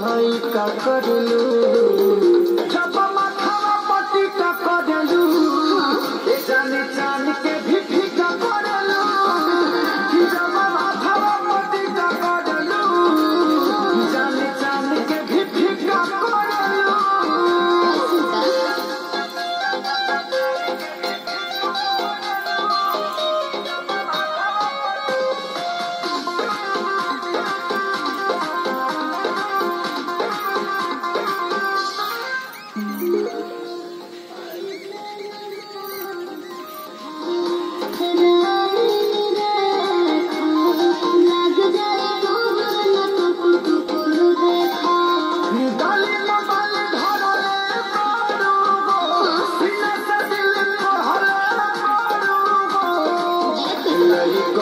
हई का करलू जब माथावा पट्टी का करलू जाने जान के भी फीका करलू जब माथावा पट्टी का करलू जाने जान के भी फीका करलू।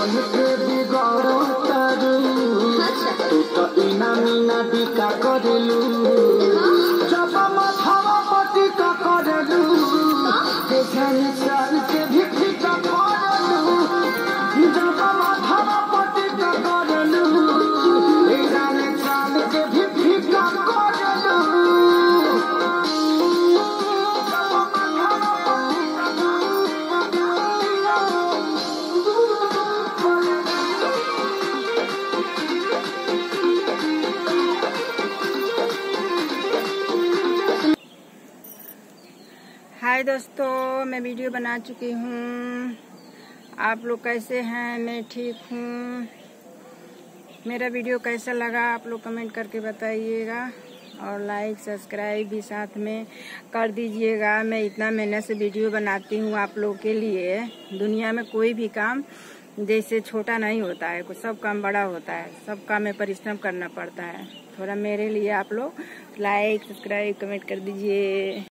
के बिगड़ो तारू तू तो इना मीना बिका करलू जब माथावा पट्टी का करलू जाने जान के भी फीका करलू जब माथावा पट्टी का करलू जाने जान के भी फीका करलू। हाय दोस्तों, मैं वीडियो बना चुकी हूँ। आप लोग कैसे हैं? मैं ठीक हूँ। मेरा वीडियो कैसा लगा आप लोग कमेंट करके बताइएगा और लाइक सब्सक्राइब भी साथ में कर दीजिएगा। मैं इतना मेहनत से वीडियो बनाती हूँ आप लोग के लिए। दुनिया में कोई भी काम जैसे छोटा नहीं होता है, सब काम बड़ा होता है, सब काम में परिश्रम करना पड़ता है। थोड़ा मेरे लिए आप लोग लाइक सब्सक्राइब कमेंट कर दीजिए।